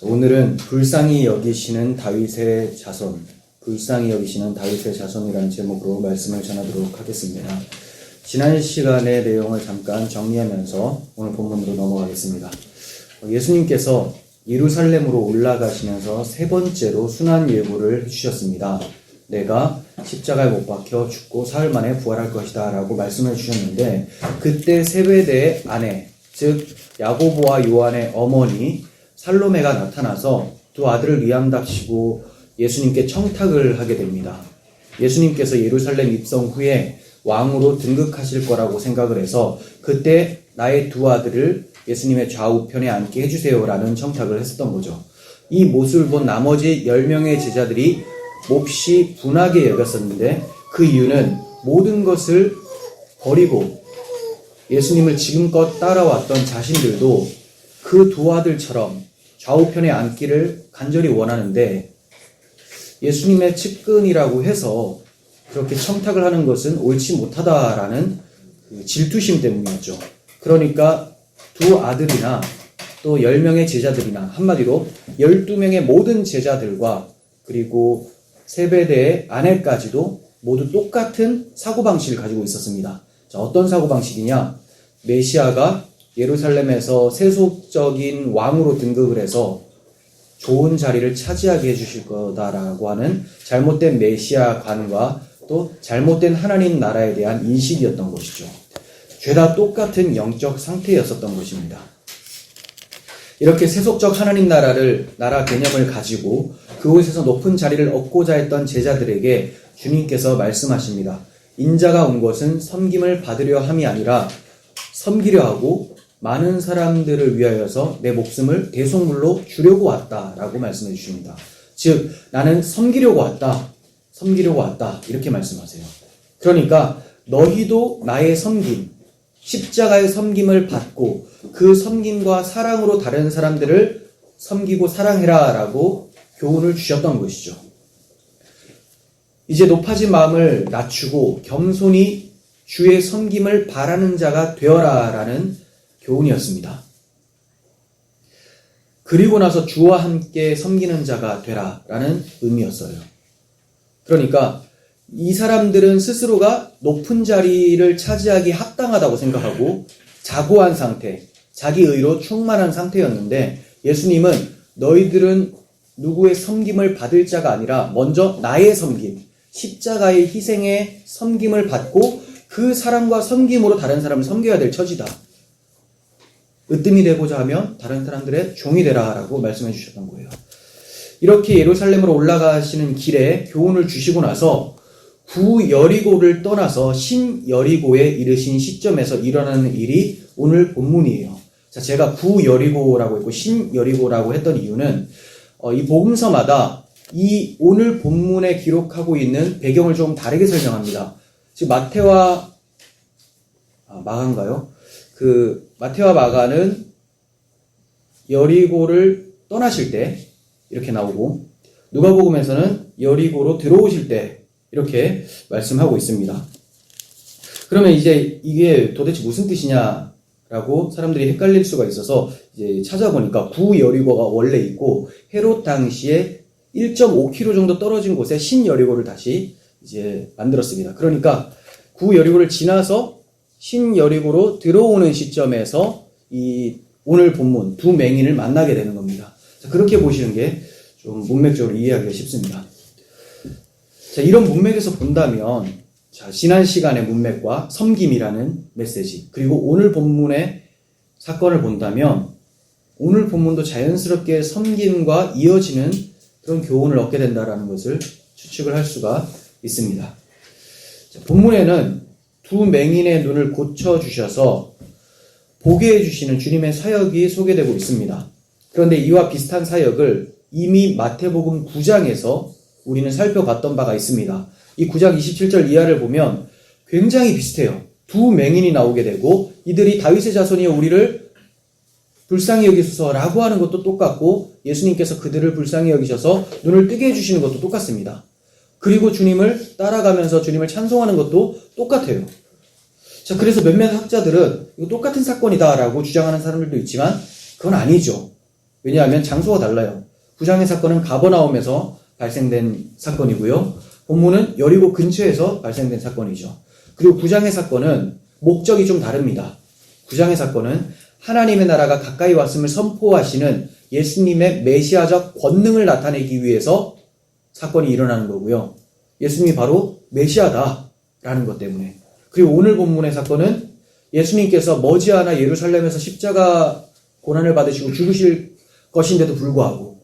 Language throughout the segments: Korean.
오늘은 불쌍히 여기시는 다윗의 자손, 불쌍히 여기시는 다윗의 자손이라는 제목으로 말씀을 전하도록 하겠습니다. 지난 시간의 내용을 잠깐 정리하면서 오늘 본문으로 넘어가겠습니다. 예수님께서 예루살렘으로 올라가시면서 세 번째로 순환 예고를 해주셨습니다. 내가 십자가에 못 박혀 죽고 사흘 만에 부활할 것이다 라고 말씀해 주셨는데, 그때 세베대의 아내, 즉 야고보와 요한의 어머니 살로메가 나타나서 두 아들을 위암답시고 예수님께 청탁을 하게 됩니다. 예수님께서 예루살렘 입성 후에 왕으로 등극하실 거라고 생각을 해서 그때 나의 두 아들을 예수님의 좌우편에 앉게 해주세요라는 청탁을 했었던 거죠. 이 모습을 본 나머지 10명의 제자들이 몹시 분하게 여겼었는데, 그 이유는 모든 것을 버리고 예수님을 지금껏 따라왔던 자신들도 그 두 아들처럼 좌우편에 앉기를 간절히 원하는데, 예수님의 측근이라고 해서 그렇게 청탁을 하는 것은 옳지 못하다라는 질투심 때문이었죠. 그러니까 두 아들이나 또 10명의 제자들이나, 한마디로 12명의 모든 제자들과 그리고 세베대의 아내까지도 모두 똑같은 사고방식을 가지고 있었습니다. 자, 어떤 사고방식이냐? 메시아가 예루살렘에서 세속적인 왕으로 등극을 해서 좋은 자리를 차지하게 해주실 거다라고 하는 잘못된 메시아관과 또 잘못된 하나님 나라에 대한 인식이었던 것이죠. 죄다 똑같은 영적 상태였었던 것입니다. 이렇게 세속적 하나님 나라 개념을 가지고 그곳에서 높은 자리를 얻고자 했던 제자들에게 주님께서 말씀하십니다. 인자가 온 것은 섬김을 받으려 함이 아니라 섬기려 하고 많은 사람들을 위하여서 내 목숨을 대속물로 주려고 왔다라고 말씀해 주십니다. 즉, 나는 섬기려고 왔다 이렇게 말씀하세요. 그러니까 너희도 나의 섬김, 십자가의 섬김을 받고 그 섬김과 사랑으로 다른 사람들을 섬기고 사랑해라 라고 교훈을 주셨던 것이죠. 이제 높아진 마음을 낮추고 겸손히 주의 섬김을 바라는 자가 되어라 라는 교훈이었습니다. 그리고 나서 주와 함께 섬기는 자가 되라 라는 의미였어요. 그러니까 이 사람들은 스스로가 높은 자리를 차지하기 합당하다고 생각하고 자고한 상태, 자기 의로 충만한 상태였는데, 예수님은 너희들은 누구의 섬김을 받을 자가 아니라 먼저 나의 섬김, 십자가의 희생의 섬김을 받고 그 사랑과 섬김으로 다른 사람을 섬겨야 될 처지다. 으뜸이 되고자 하면 다른 사람들의 종이 되라 라고 말씀해 주셨던 거예요. 이렇게 예루살렘으로 올라가시는 길에 교훈을 주시고 나서 구여리고를 떠나서 신여리고에 이르신 시점에서 일어나는 일이 오늘 본문이에요. 자, 제가 구여리고라고 했고 신여리고라고 했던 이유는 이 복음서마다 이 오늘 본문에 기록하고 있는 배경을 좀 다르게 설명합니다. 지금 마태와 마가인가요? 마태와 마가는 여리고를 떠나실 때 이렇게 나오고, 누가복음에서는 여리고로 들어오실 때 이렇게 말씀하고 있습니다. 그러면 이제 이게 도대체 무슨 뜻이냐라고 사람들이 헷갈릴 수가 있어서 이제 찾아보니까 구여리고가 원래 있고 헤롯 당시에 1.5km 정도 떨어진 곳에 신여리고를 다시 이제 만들었습니다. 그러니까 구여리고를 지나서 신여리고로 들어오는 시점에서 이 오늘 본문 두 맹인을 만나게 되는 겁니다. 자, 그렇게 보시는 게 좀 문맥적으로 이해하기가 쉽습니다. 자, 이런 문맥에서 본다면, 자, 지난 시간의 문맥과 섬김이라는 메시지, 그리고 오늘 본문의 사건을 본다면 오늘 본문도 자연스럽게 섬김과 이어지는 그런 교훈을 얻게 된다는 것을 추측을 할 수가 있습니다. 자, 본문에는 두 맹인의 눈을 고쳐주셔서 보게 해주시는 주님의 사역이 소개되고 있습니다. 그런데 이와 비슷한 사역을 이미 마태복음 9장에서 우리는 살펴봤던 바가 있습니다. 이 9장 27절 이하를 보면 굉장히 비슷해요. 두 맹인이 나오게 되고 이들이 다윗의 자손이여 우리를 불쌍히 여기소서라고 하는 것도 똑같고, 예수님께서 그들을 불쌍히 여기셔서 눈을 뜨게 해주시는 것도 똑같습니다. 그리고 주님을 따라가면서 주님을 찬송하는 것도 똑같아요. 자, 그래서 몇몇 학자들은 이거 똑같은 사건이다라고 주장하는 사람들도 있지만 그건 아니죠. 왜냐하면 장소가 달라요. 9장의 사건은 가버나움에서 발생된 사건이고요. 본문은 여리고 근처에서 발생된 사건이죠. 그리고 9장의 사건은 목적이 좀 다릅니다. 9장의 사건은 하나님의 나라가 가까이 왔음을 선포하시는 예수님의 메시아적 권능을 나타내기 위해서 사건이 일어나는 거고요. 예수님이 바로 메시아다라는 것 때문에. 그리고 오늘 본문의 사건은 예수님께서 머지않아 예루살렘에서 십자가 고난을 받으시고 죽으실 것인데도 불구하고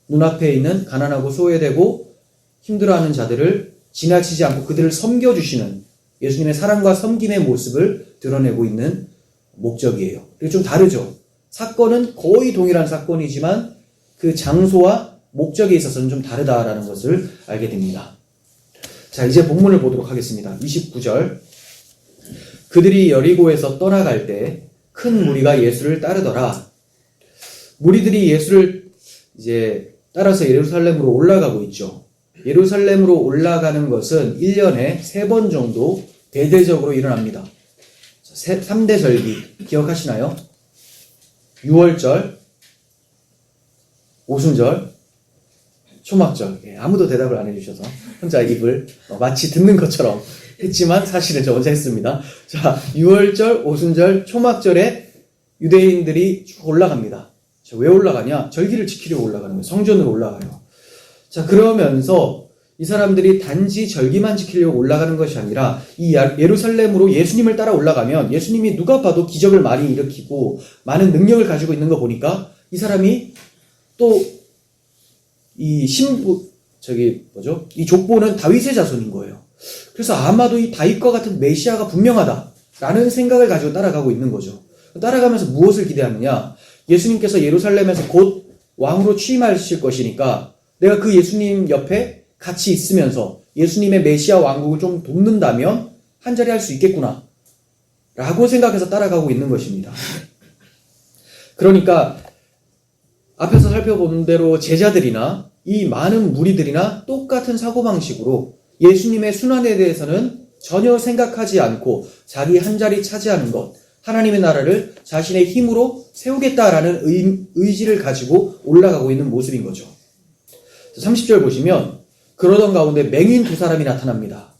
눈앞에 있는 가난하고 소외되고 힘들어하는 자들을 지나치지 않고 그들을 섬겨주시는 예수님의 사랑과 섬김의 모습을 드러내고 있는 목적이에요. 그리고 좀 다르죠. 사건은 거의 동일한 사건이지만 그 장소와 목적에 있어서는 좀 다르다라는 것을 알게 됩니다. 자, 이제 본문을 보도록 하겠습니다. 29절. 그들이 여리고에서 떠나갈 때 큰 무리가 예수를 따르더라. 무리들이 예수를 이제 따라서 예루살렘으로 올라가고 있죠. 예루살렘으로 올라가는 것은 1년에 3번 정도 대대적으로 일어납니다. 3대 절기 기억하시나요? 6월절, 오순절, 초막절. 아무도 대답을 안 해주셔서 혼자 입을 마치 듣는 것처럼 했지만 사실은 저 혼자 했습니다. 자, 6월절, 오순절, 초막절에 유대인들이 쭉 올라갑니다. 자, 왜 올라가냐? 절기를 지키려고 올라가는 거예요. 성전으로 올라가요. 자, 그러면서 이 사람들이 단지 절기만 지키려고 올라가는 것이 아니라 이 예루살렘으로 예수님을 따라 올라가면 예수님이 누가 봐도 기적을 많이 일으키고 많은 능력을 가지고 있는 거 보니까 이 사람이 또 이 이 족보는 다윗의 자손인 거예요. 그래서 아마도 이 다윗과 같은 메시아가 분명하다라는 생각을 가지고 따라가고 있는 거죠. 따라가면서 무엇을 기대하느냐? 예수님께서 예루살렘에서 곧 왕으로 취임하실 것이니까 내가 그 예수님 옆에 같이 있으면서 예수님의 메시아 왕국을 좀 돕는다면 한자리 할 수 있겠구나 라고 생각해서 따라가고 있는 것입니다. 그러니까 앞에서 살펴본 대로 제자들이나 이 많은 무리들이나 똑같은 사고방식으로 예수님의 순환에 대해서는 전혀 생각하지 않고 자기 한자리 차지하는 것, 하나님의 나라를 자신의 힘으로 세우겠다라는 의지를 가지고 올라가고 있는 모습인 거죠. 30절 보시면 그러던 가운데 맹인 2사람이 나타납니다.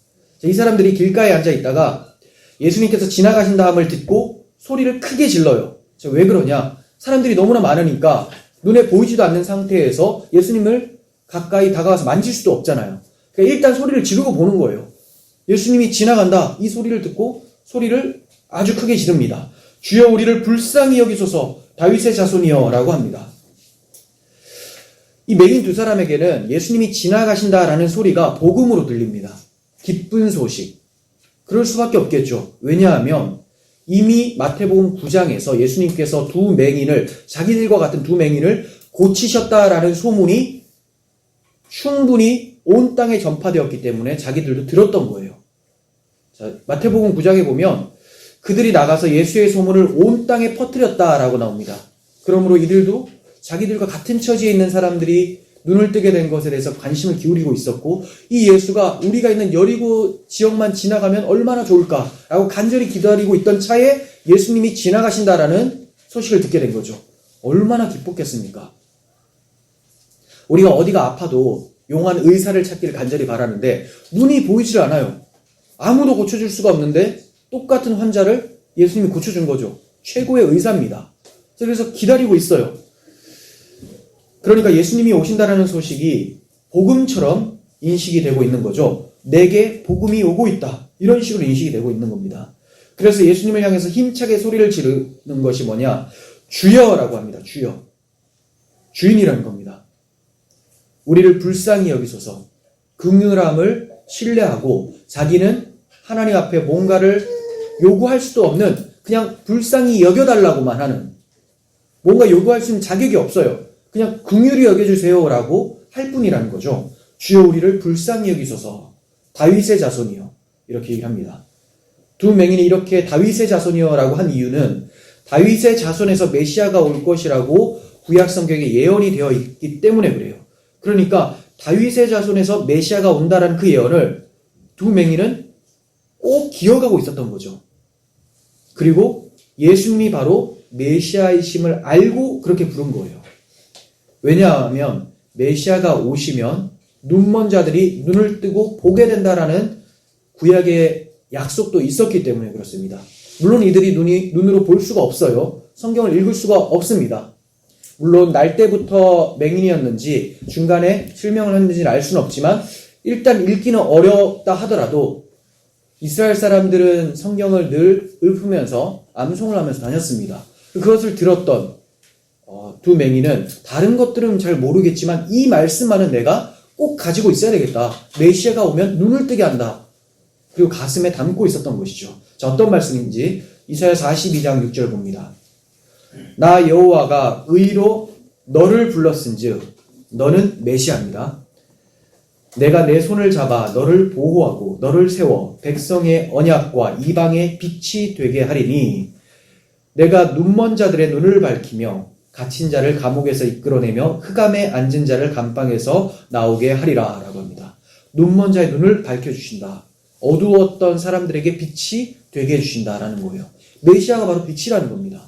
이 사람들이 길가에 앉아 있다가 예수님께서 지나가신다함을 듣고 소리를 크게 질러요. 왜 그러냐? 사람들이 너무나 많으니까 눈에 보이지도 않는 상태에서 예수님을 가까이 다가와서 만질 수도 없잖아요. 그러니까 일단 소리를 지르고 보는 거예요. 예수님이 지나간다. 이 소리를 듣고 소리를 아주 크게 지릅니다. 주여 우리를 불쌍히 여기소서 다윗의 자손이여 라고 합니다. 이 맹인 2사람에게는 예수님이 지나가신다라는 소리가 복음으로 들립니다. 기쁜 소식. 그럴 수밖에 없겠죠. 왜냐하면 이미 마태복음 9장에서 예수님께서 자기들과 같은 2맹인을 고치셨다라는 소문이 충분히 온 땅에 전파되었기 때문에 자기들도 들었던 거예요. 자, 마태복음 9장에 보면 그들이 나가서 예수의 소문을 온 땅에 퍼뜨렸다라고 나옵니다. 그러므로 이들도 자기들과 같은 처지에 있는 사람들이 눈을 뜨게 된 것에 대해서 관심을 기울이고 있었고 이 예수가 우리가 있는 여리고 지역만 지나가면 얼마나 좋을까라고 간절히 기다리고 있던 차에 예수님이 지나가신다라는 소식을 듣게 된 거죠. 얼마나 기뻤겠습니까? 우리가 어디가 아파도 용한 의사를 찾기를 간절히 바라는데 눈이 보이질 않아요. 아무도 고쳐줄 수가 없는데 똑같은 환자를 예수님이 고쳐준 거죠. 최고의 의사입니다. 그래서 기다리고 있어요. 그러니까 예수님이 오신다라는 소식이 복음처럼 인식이 되고 있는 거죠. 내게 복음이 오고 있다. 이런 식으로 인식이 되고 있는 겁니다. 그래서 예수님을 향해서 힘차게 소리를 지르는 것이 뭐냐? 주여라고 합니다. 주여. 주인이라는 겁니다. 우리를 불쌍히 여기소서. 긍휼함을 신뢰하고 자기는 하나님 앞에 뭔가를 요구할 수도 없는 그냥 불쌍히 여겨달라고만 하는 뭔가 요구할 수 있는 자격이 없어요. 그냥 긍휼히 여겨주세요라고 할 뿐이라는 거죠. 주여 우리를 불쌍히 여기소서 다윗의 자손이요 이렇게 얘기를 합니다. 2맹인이 이렇게 다윗의 자손이요라고 한 이유는 다윗의 자손에서 메시아가 올 것이라고 구약 성경에 예언이 되어 있기 때문에 그래요. 그러니까 다윗의 자손에서 메시아가 온다라는 그 예언을 2맹인은 꼭 기억하고 있었던 거죠. 그리고 예수님이 바로 메시아이심을 알고 그렇게 부른 거예요. 왜냐하면 메시아가 오시면 눈먼 자들이 눈을 뜨고 보게 된다라는 구약의 약속도 있었기 때문에 그렇습니다. 물론 이들이 눈으로 볼 수가 없어요. 성경을 읽을 수가 없습니다. 물론 날 때부터 맹인이었는지 중간에 실명을 했는지는 알 수는 없지만 일단 읽기는 어렵다 하더라도 이스라엘 사람들은 성경을 늘 읊으면서 암송을 하면서 다녔습니다. 그것을 들었던 두 맹인은 다른 것들은 잘 모르겠지만 이 말씀만은 내가 꼭 가지고 있어야 되겠다. 메시아가 오면 눈을 뜨게 한다. 그리고 가슴에 담고 있었던 것이죠. 자, 어떤 말씀인지 이사야 42장 6절 봅니다. 나 여호와가 의로 너를 불렀은즉 너는 메시아입니다. 내가 내 손을 잡아 너를 보호하고 너를 세워 백성의 언약과 이방의 빛이 되게 하리니 내가 눈먼 자들의 눈을 밝히며 갇힌 자를 감옥에서 이끌어내며 흑암에 앉은 자를 감방에서 나오게 하리라 라고 합니다. 눈먼 자의 눈을 밝혀주신다. 어두웠던 사람들에게 빛이 되게 해주신다라는 거예요. 메시아가 바로 빛이라는 겁니다.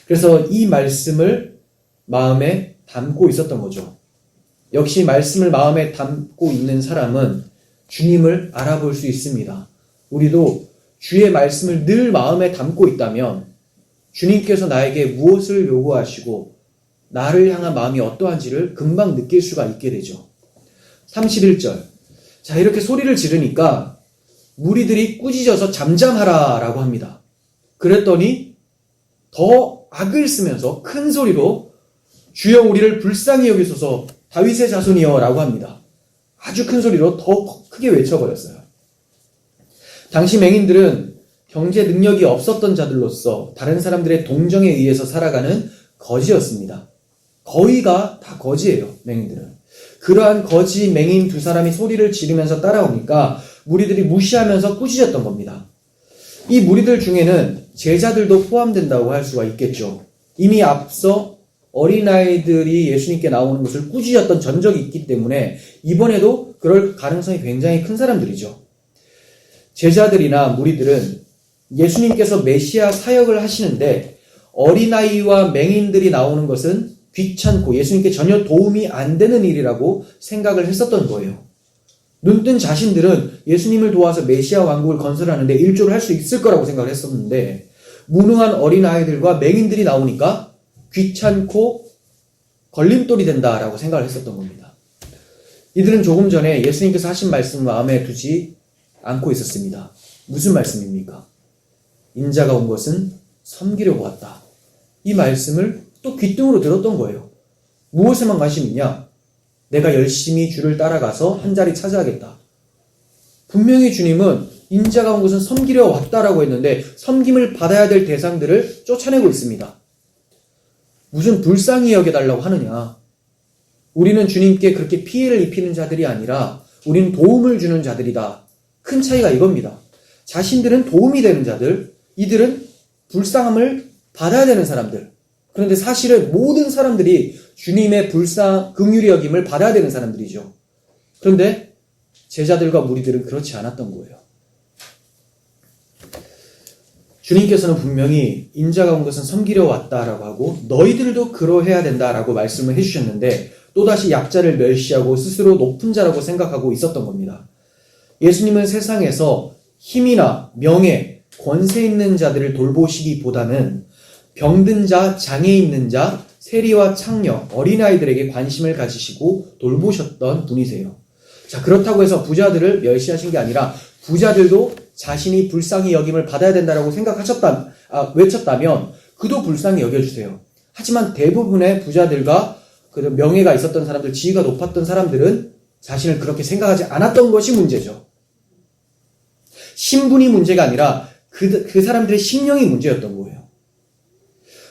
그래서 이 말씀을 마음에 담고 있었던 거죠. 역시 말씀을 마음에 담고 있는 사람은 주님을 알아볼 수 있습니다. 우리도 주의 말씀을 늘 마음에 담고 있다면 주님께서 나에게 무엇을 요구하시고 나를 향한 마음이 어떠한지를 금방 느낄 수가 있게 되죠. 31절. 자, 이렇게 소리를 지르니까 무리들이 꾸짖어서 잠잠하라 라고 합니다. 그랬더니 더 악을 쓰면서 큰 소리로 주여 우리를 불쌍히 여기소서 다윗의 자손이여 라고 합니다. 아주 큰 소리로 더 크게 외쳐버렸어요. 당시 맹인들은 경제 능력이 없었던 자들로서 다른 사람들의 동정에 의해서 살아가는 거지였습니다. 거의가 다 거지예요, 맹인들은. 그러한 거지 맹인 두 사람이 소리를 지르면서 따라오니까 무리들이 무시하면서 꾸짖었던 겁니다. 이 무리들 중에는 제자들도 포함된다고 할 수가 있겠죠. 이미 앞서 어린아이들이 예수님께 나오는 것을 꾸짖었던 전적이 있기 때문에 이번에도 그럴 가능성이 굉장히 큰 사람들이죠. 제자들이나 무리들은 예수님께서 메시아 사역을 하시는데 어린아이와 맹인들이 나오는 것은 귀찮고 예수님께 전혀 도움이 안 되는 일이라고 생각을 했었던 거예요. 눈뜬 자신들은 예수님을 도와서 메시아 왕국을 건설하는데 일조를 할 수 있을 거라고 생각을 했었는데 무능한 어린아이들과 맹인들이 나오니까 귀찮고 걸림돌이 된다라고 생각을 했었던 겁니다. 이들은 조금 전에 예수님께서 하신 말씀을 마음에 두지 않고 있었습니다. 무슨 말씀입니까? 인자가 온 것은 섬기려고 왔다. 이 말씀을 또 귓등으로 들었던 거예요. 무엇에만 관심이 있냐? 내가 열심히 주를 따라가서 한 자리 차지하겠다. 분명히 주님은 인자가 온 것은 섬기려 왔다라고 했는데 섬김을 받아야 될 대상들을 쫓아내고 있습니다. 무슨 불쌍히 여겨달라고 하느냐? 우리는 주님께 그렇게 피해를 입히는 자들이 아니라 우리는 도움을 주는 자들이다. 큰 차이가 이겁니다. 자신들은 도움이 되는 자들, 이들은 불쌍함을 받아야 되는 사람들. 그런데 사실은 모든 사람들이 주님의 긍휼히 여김을 받아야 되는 사람들이죠. 그런데 제자들과 무리들은 그렇지 않았던 거예요. 주님께서는 분명히 인자가 온 것은 섬기려 왔다라고 하고 너희들도 그러해야 된다라고 말씀을 해주셨는데 또다시 약자를 멸시하고 스스로 높은 자라고 생각하고 있었던 겁니다. 예수님은 세상에서 힘이나 명예, 권세 있는 자들을 돌보시기보다는 병든 자, 장애 있는 자, 세리와 창녀, 어린아이들에게 관심을 가지시고 돌보셨던 분이세요. 자, 그렇다고 해서 부자들을 멸시하신 게 아니라 부자들도 자신이 불쌍히 여김을 받아야 된다라고 외쳤다면 그도 불쌍히 여겨주세요. 하지만 대부분의 부자들과 그 명예가 있었던 사람들, 지위가 높았던 사람들은 자신을 그렇게 생각하지 않았던 것이 문제죠. 신분이 문제가 아니라 그 사람들의 심령이 문제였던 거예요.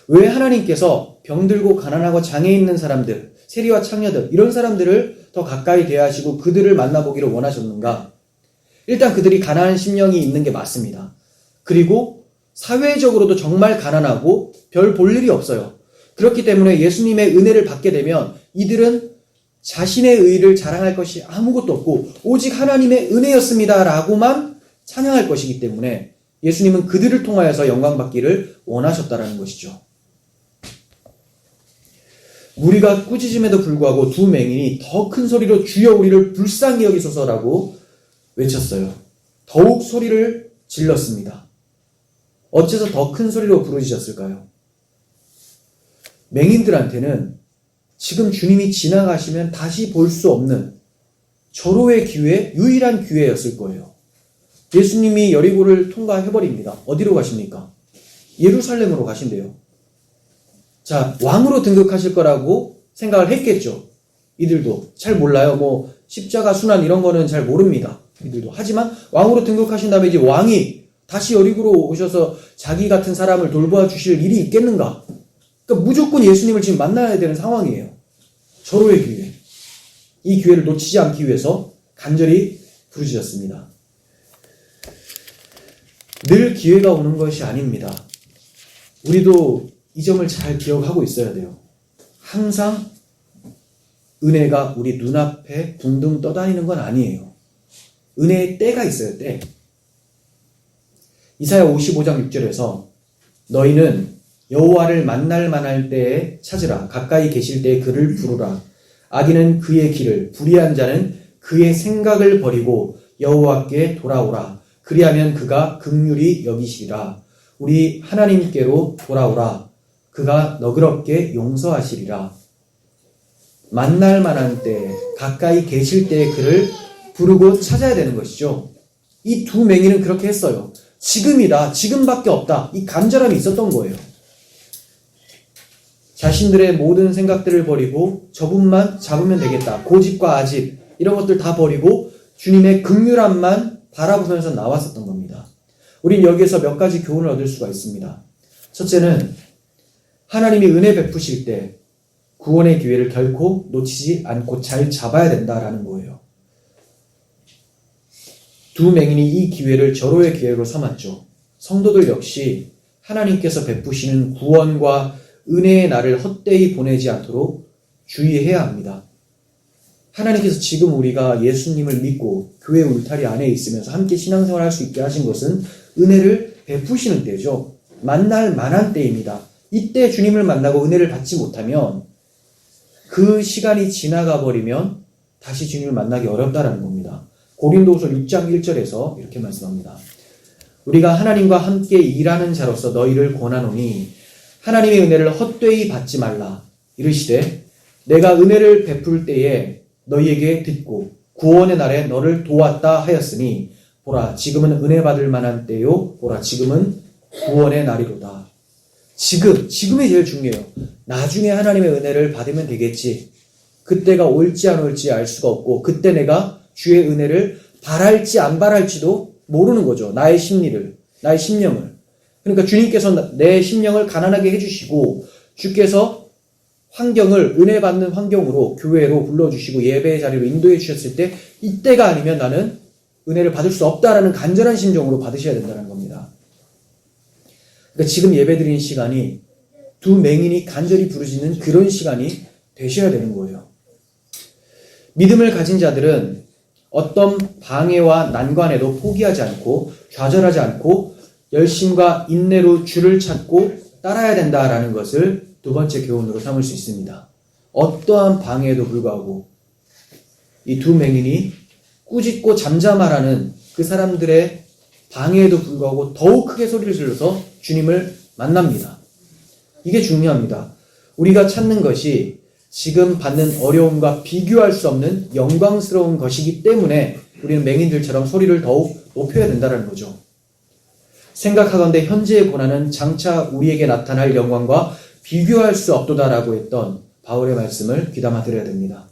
왜 하나님께서 병들고 가난하고 장애 있는 사람들, 세리와 창녀들 이런 사람들을 더 가까이 대하시고 그들을 만나보기를 원하셨는가? 일단 그들이 가난한 심령이 있는 게 맞습니다. 그리고 사회적으로도 정말 가난하고 별 볼 일이 없어요. 그렇기 때문에 예수님의 은혜를 받게 되면 이들은 자신의 의를 자랑할 것이 아무것도 없고 오직 하나님의 은혜였습니다 라고만 찬양할 것이기 때문에 예수님은 그들을 통하여서 영광받기를 원하셨다라는 것이죠. 무리가 꾸짖음에도 불구하고 두 맹인이 더 큰 소리로 주여 우리를 불쌍히 여기소서라고 외쳤어요. 더욱 소리를 질렀습니다. 어째서 더 큰 소리로 부르짖었을까요? 맹인들한테는 지금 주님이 지나가시면 다시 볼 수 없는 절호의 기회, 유일한 기회였을 거예요. 예수님이 여리고를 통과해버립니다. 어디로 가십니까? 예루살렘으로 가신대요. 자, 왕으로 등극하실 거라고 생각을 했겠죠. 이들도 잘 몰라요. 십자가 순환 이런 거는 잘 모릅니다. 이들도. 하지만 왕으로 등극하신 다음에 이제 왕이 다시 여리고로 오셔서 자기 같은 사람을 돌보아 주실 일이 있겠는가? 그러니까 무조건 예수님을 지금 만나야 되는 상황이에요. 절호의 기회. 이 기회를 놓치지 않기 위해서 간절히 부르짖었습니다. 늘 기회가 오는 것이 아닙니다. 우리도 이 점을 잘 기억하고 있어야 돼요. 항상 은혜가 우리 눈앞에 둥둥 떠다니는 건 아니에요. 은혜의 때가 있어요, 때. 이사야 55장 6절에서 너희는 여호와를 만날 만할 때에 찾으라. 가까이 계실 때에 그를 부르라. 악인은 그의 길을, 불의한 자는 그의 생각을 버리고 여호와께 돌아오라. 그리하면 그가 긍휼히 여기시리라. 우리 하나님께로 돌아오라. 그가 너그럽게 용서하시리라. 만날 만한 때, 가까이 계실 때에 그를 부르고 찾아야 되는 것이죠. 이 두 맹인은 그렇게 했어요. 지금이다. 지금밖에 없다. 이 간절함이 있었던 거예요. 자신들의 모든 생각들을 버리고 저분만 잡으면 되겠다. 고집과 아집 이런 것들 다 버리고 주님의 긍휼함만 바라보면서 나왔었던 겁니다. 우린 여기에서 몇 가지 교훈을 얻을 수가 있습니다. 첫째는 하나님이 은혜 베푸실 때 구원의 기회를 결코 놓치지 않고 잘 잡아야 된다라는 거예요. 두 맹인이 이 기회를 절호의 기회로 삼았죠. 성도들 역시 하나님께서 베푸시는 구원과 은혜의 날을 헛되이 보내지 않도록 주의해야 합니다. 하나님께서 지금 우리가 예수님을 믿고 교회 울타리 안에 있으면서 함께 신앙생활을 할 수 있게 하신 것은 은혜를 베푸시는 때죠. 만날 만한 때입니다. 이때 주님을 만나고 은혜를 받지 못하면 그 시간이 지나가 버리면 다시 주님을 만나기 어렵다는 겁니다. 고린도후서 6장 1절에서 이렇게 말씀합니다. 우리가 하나님과 함께 일하는 자로서 너희를 권하노니 하나님의 은혜를 헛되이 받지 말라. 이르시되 내가 은혜를 베풀 때에 너희에게 듣고 구원의 날에 너를 도왔다 하였으니 보라 지금은 은혜 받을 만한 때요 보라 지금은 구원의 날이로다. 지금이 제일 중요해요. 나중에 하나님의 은혜를 받으면 되겠지. 그때가 올지 안 올지 알 수가 없고 그때 내가 주의 은혜를 바랄지 안 바랄지도 모르는 거죠. 나의 심리를, 나의 심령을. 그러니까 주님께서 내 심령을 가난하게 해주시고 주께서 환경을 은혜 받는 환경으로 교회로 불러주시고 예배의 자리로 인도해 주셨을 때 이때가 아니면 나는 은혜를 받을 수 없다라는 간절한 심정으로 받으셔야 된다는 겁니다. 그러니까 지금 예배드리는 시간이 두 맹인이 간절히 부르짖는 그런 시간이 되셔야 되는 거예요. 믿음을 가진 자들은 어떤 방해와 난관에도 포기하지 않고 좌절하지 않고 열심과 인내로 주를 찾고 따라야 된다라는 것을 두 번째 교훈으로 삼을 수 있습니다. 어떠한 방해에도 불구하고 이 두 맹인이 꾸짖고 잠잠하라는 그 사람들의 방해에도 불구하고 더욱 크게 소리를 질러서 주님을 만납니다. 이게 중요합니다. 우리가 찾는 것이 지금 받는 어려움과 비교할 수 없는 영광스러운 것이기 때문에 우리는 맹인들처럼 소리를 더욱 높여야 된다는 거죠. 생각하건대 현재의 고난은 장차 우리에게 나타날 영광과 비교할 수 없도다라고 했던 바울의 말씀을 귀담아 들어야 됩니다.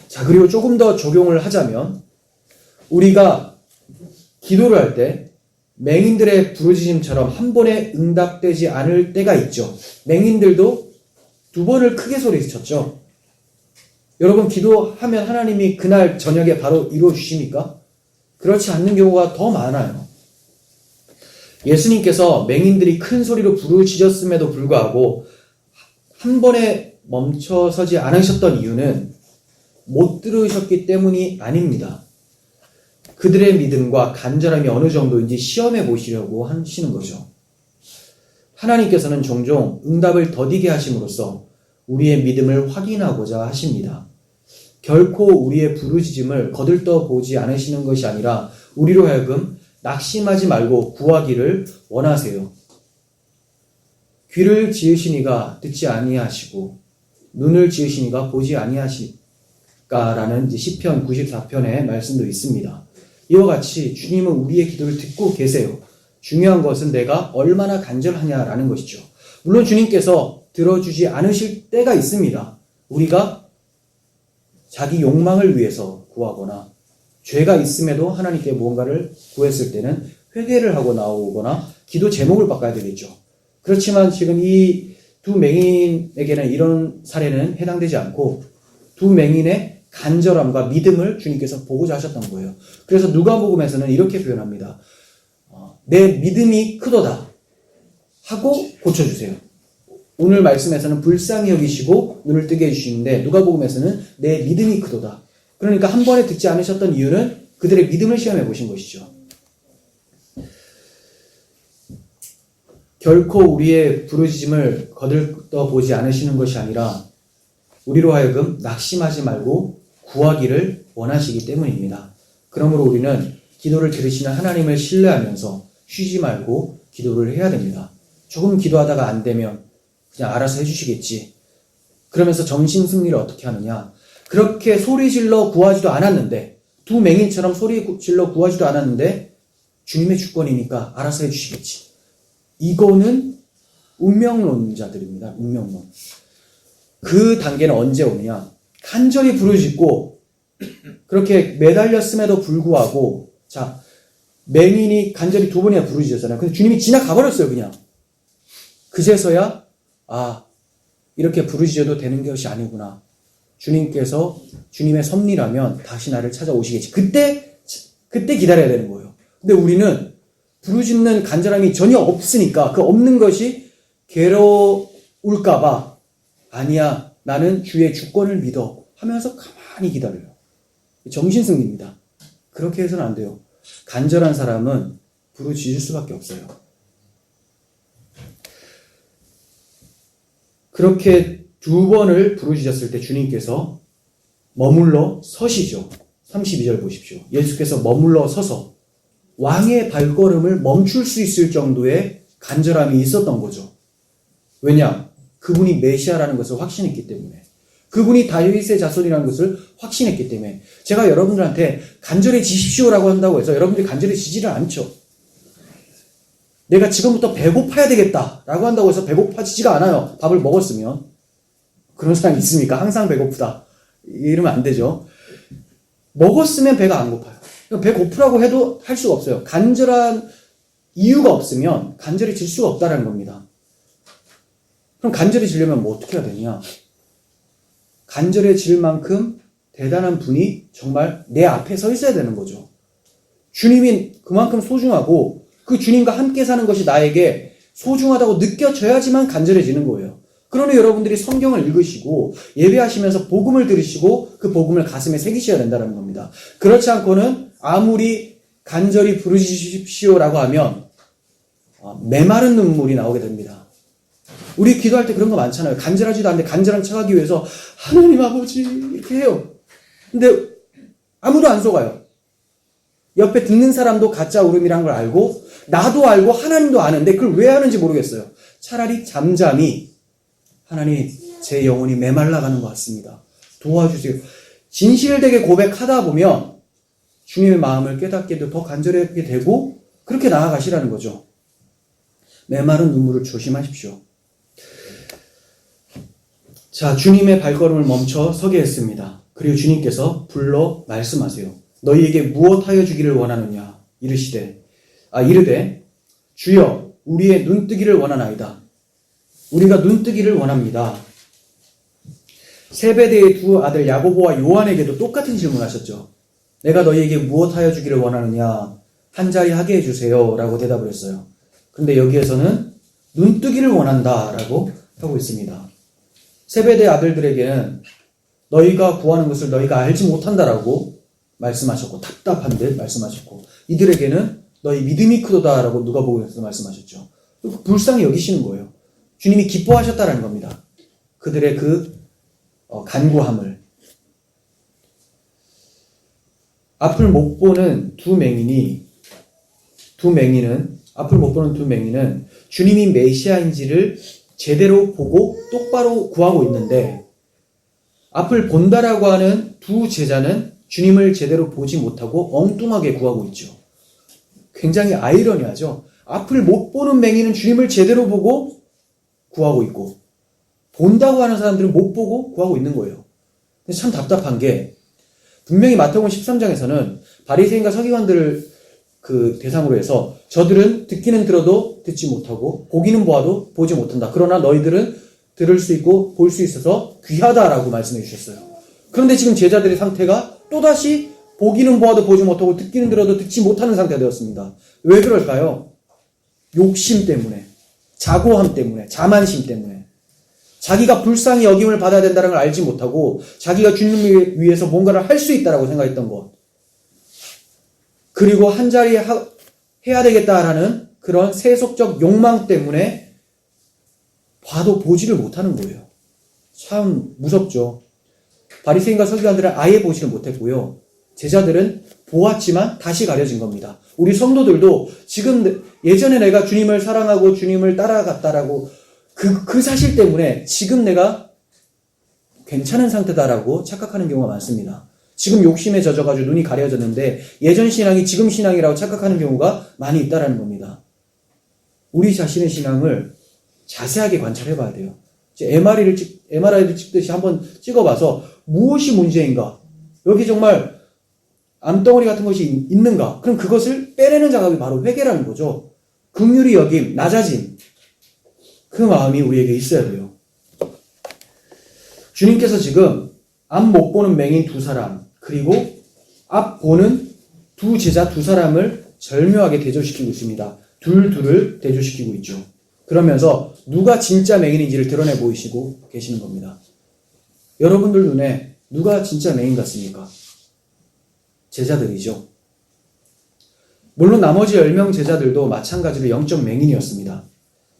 자, 그리고 조금 더 적용을 하자면 우리가 기도를 할 때 맹인들의 부르짖음처럼 한 번에 응답되지 않을 때가 있죠. 맹인들도 두 번을 크게 소리쳤죠. 여러분 기도하면 하나님이 그날 저녁에 바로 이루어 주십니까? 그렇지 않는 경우가 더 많아요. 예수님께서 맹인들이 큰 소리로 부르짖었음에도 불구하고 한 번에 멈춰서지 않으셨던 이유는 못 들으셨기 때문이 아닙니다. 그들의 믿음과 간절함이 어느 정도인지 시험해 보시려고 하시는 거죠. 하나님께서는 종종 응답을 더디게 하심으로써 우리의 믿음을 확인하고자 하십니다. 결코 우리의 부르짖음을 거들떠 보지 않으시는 것이 아니라 우리로 하여금 낙심하지 말고 구하기를 원하세요. 귀를 지으시니가 듣지 아니하시고 눈을 지으시니가 보지 아니하실까라는 시편 94편의 말씀도 있습니다. 이와 같이 주님은 우리의 기도를 듣고 계세요. 중요한 것은 내가 얼마나 간절하냐라는 것이죠. 물론 주님께서 들어주지 않으실 때가 있습니다. 우리가 자기 욕망을 위해서 구하거나 죄가 있음에도 하나님께 무언가를 구했을 때는 회개를 하고 나오거나 기도 제목을 바꿔야 되겠죠. 그렇지만 지금 이 두 맹인에게는 이런 사례는 해당되지 않고 두 맹인의 간절함과 믿음을 주님께서 보고자 하셨던 거예요. 그래서 누가복음에서는 이렇게 표현합니다. 내 믿음이 크도다 하고 고쳐주세요. 오늘 말씀에서는 불쌍히 여기시고 눈을 뜨게 해주시는데 누가복음에서는 내 믿음이 크도다. 그러니까 한 번에 듣지 않으셨던 이유는 그들의 믿음을 시험해 보신 것이죠. 결코 우리의 부르짖음을 거들떠 보지 않으시는 것이 아니라 우리로 하여금 낙심하지 말고 구하기를 원하시기 때문입니다. 그러므로 우리는 기도를 들으시는 하나님을 신뢰하면서 쉬지 말고 기도를 해야 됩니다. 조금 기도하다가 안 되면 그냥 알아서 해주시겠지. 그러면서 정신 승리를 어떻게 하느냐. 그렇게 소리 질러 구하지도 않았는데 두 맹인처럼 소리 질러 구하지도 않았는데 주님의 주권이니까 알아서 해주시겠지. 이거는 운명론자들입니다. 운명론. 그 단계는 언제 오느냐. 간절히 부르짖고 그렇게 매달렸음에도 불구하고 자 맹인이 간절히 두 번이나 부르짖었잖아요. 근데 주님이 지나가버렸어요. 그냥. 그제서야 이렇게 부르짖어도 되는 것이 아니구나. 주님께서 주님의 섭리라면 다시 나를 찾아오시겠지. 그때 기다려야 되는 거예요. 근데 우리는 부르짖는 간절함이 전혀 없으니까 그 없는 것이 괴로울까봐 아니야 나는 주의 주권을 믿어 하면서 가만히 기다려요. 정신승리입니다. 그렇게 해서는 안 돼요. 간절한 사람은 부르짖을 수밖에 없어요. 그렇게 두 번을 부르짖었을 때 주님께서 머물러 서시죠. 32절 보십시오. 예수께서 머물러 서서 왕의 발걸음을 멈출 수 있을 정도의 간절함이 있었던 거죠. 왜냐? 그분이 메시아라는 것을 확신했기 때문에. 그분이 다윗의 자손이라는 것을 확신했기 때문에. 제가 여러분들한테 간절해지십시오라고 한다고 해서 여러분들이 간절해지지를 않죠. 내가 지금부터 배고파야 되겠다라고 한다고 해서 배고파지지가 않아요. 밥을 먹었으면. 그런 사람이 있습니까? 항상 배고프다. 이러면 안 되죠. 먹었으면 배가 안 고파요. 배고프라고 해도 할 수가 없어요. 간절한 이유가 없으면 간절해질 수가 없다는 겁니다. 그럼 간절해지려면 뭐 어떻게 해야 되냐? 간절해질 만큼 대단한 분이 정말 내 앞에 서 있어야 되는 거죠. 주님이 그만큼 소중하고 그 주님과 함께 사는 것이 나에게 소중하다고 느껴져야지만 간절해지는 거예요. 그러니 여러분들이 성경을 읽으시고 예배하시면서 복음을 들으시고 그 복음을 가슴에 새기셔야 된다는 겁니다. 그렇지 않고는 아무리 간절히 부르짖으십시오라고 하면 메마른 눈물이 나오게 됩니다. 우리 기도할 때 그런 거 많잖아요. 간절하지도 않는데 간절한 척하기 위해서 하나님 아버지 이렇게 해요. 근데 아무도 안 속아요. 옆에 듣는 사람도 가짜 울음이란 걸 알고 나도 알고 하나님도 아는데 그걸 왜 하는지 모르겠어요. 차라리 잠잠히 하나님 제 영혼이 메말라가는 것 같습니다. 도와주세요. 진실되게 고백하다 보면 주님의 마음을 깨닫게도 더 간절하게 되고 그렇게 나아가시라는 거죠. 메마른 눈물을 조심하십시오. 자, 주님의 발걸음을 멈춰 서게 했습니다. 그리고 주님께서 불러 말씀하세요. 너희에게 무엇하여 주기를 원하느냐? 이르되 주여 우리의 눈뜨기를 원하나이다. 우리가 눈뜨기를 원합니다. 세베대의 두 아들 야고보와 요한에게도 똑같은 질문을 하셨죠. 내가 너희에게 무엇하여 주기를 원하느냐? 한 자리 하게 해주세요 라고 대답을 했어요. 근데 여기에서는 눈뜨기를 원한다 라고 하고 있습니다. 세베대 아들들에게는 너희가 구하는 것을 너희가 알지 못한다라고 말씀하셨고 답답한 듯 말씀하셨고 이들에게는 너희 믿음이 크도다 라고 누가복음에서 말씀하셨죠. 불쌍히 여기시는 거예요. 주님이 기뻐하셨다라는 겁니다. 그들의 그 간구함을. 앞을 못 보는 두 맹인은 주님이 메시아인지를 제대로 보고 똑바로 구하고 있는데, 앞을 본다라고 하는 두 제자는 주님을 제대로 보지 못하고 엉뚱하게 구하고 있죠. 굉장히 아이러니하죠. 앞을 못 보는 맹인은 주님을 제대로 보고 구하고 있고, 본다고 하는 사람들은 못 보고 구하고 있는 거예요. 근데 참 답답한 게, 분명히 마태복음 13장에서는 바리새인과 서기관들을 그 대상으로 해서 저들은 듣기는 들어도 듣지 못하고 보기는 보아도 보지 못한다. 그러나 너희들은 들을 수 있고 볼 수 있어서 귀하다라고 말씀해 주셨어요. 그런데 지금 제자들의 상태가 또다시 보기는 보아도 보지 못하고 듣기는 들어도 듣지 못하는 상태가 되었습니다. 왜 그럴까요? 욕심 때문에, 자고함 때문에, 자만심 때문에. 자기가 불쌍히 여김을 받아야 된다는 걸 알지 못하고 자기가 주님을 위해서 뭔가를 할 수 있다라고 생각했던 것. 그리고 한 자리 해야 되겠다라는 그런 세속적 욕망 때문에 봐도 보지를 못하는 거예요. 참 무섭죠. 바리새인과 서기관들은 아예 보지를 못했고요. 제자들은 보았지만 다시 가려진 겁니다. 우리 성도들도 지금 예전에 내가 주님을 사랑하고 주님을 따라갔다라고 그 사실 때문에 지금 내가 괜찮은 상태다라고 착각하는 경우가 많습니다. 지금 욕심에 젖어가지고 눈이 가려졌는데 예전 신앙이 지금 신앙이라고 착각하는 경우가 많이 있다라는 겁니다. 우리 자신의 신앙을 자세하게 관찰해 봐야 돼요. MRI를 찍듯이 한번 찍어봐서 무엇이 문제인가? 여기 정말 암덩어리 같은 것이 있는가? 그럼 그것을 빼내는 작업이 바로 회개라는 거죠. 긍휼히 여김, 낮아짐. 그 마음이 우리에게 있어야 돼요. 주님께서 지금 앞 못 보는 맹인 두 사람, 그리고 앞 보는 두 제자 두 사람을 절묘하게 대조시키고 있습니다. 둘을 대조시키고 있죠. 그러면서 누가 진짜 맹인인지를 드러내 보이시고 계시는 겁니다. 여러분들 눈에 누가 진짜 맹인 같습니까? 제자들이죠. 물론 나머지 10명 제자들도 마찬가지로 영적 맹인이었습니다.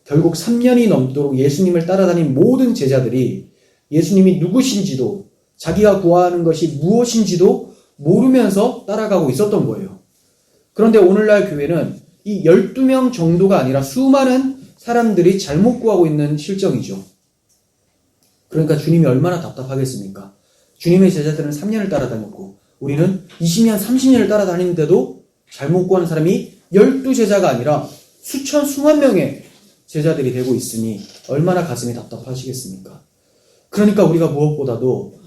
결국 3년이 넘도록 예수님을 따라다닌 모든 제자들이 예수님이 누구신지도 자기가 구하는 것이 무엇인지도 모르면서 따라가고 있었던 거예요. 그런데 오늘날 교회는 이 12명 정도가 아니라 수많은 사람들이 잘못 구하고 있는 실정이죠. 그러니까 주님이 얼마나 답답하겠습니까? 주님의 제자들은 3년을 따라다녔고 우리는 20년, 30년을 따라다니는데도 잘못 구하는 사람이 12제자가 아니라 수천, 수만 명의 제자들이 되고 있으니 얼마나 가슴이 답답하시겠습니까? 그러니까 우리가 무엇보다도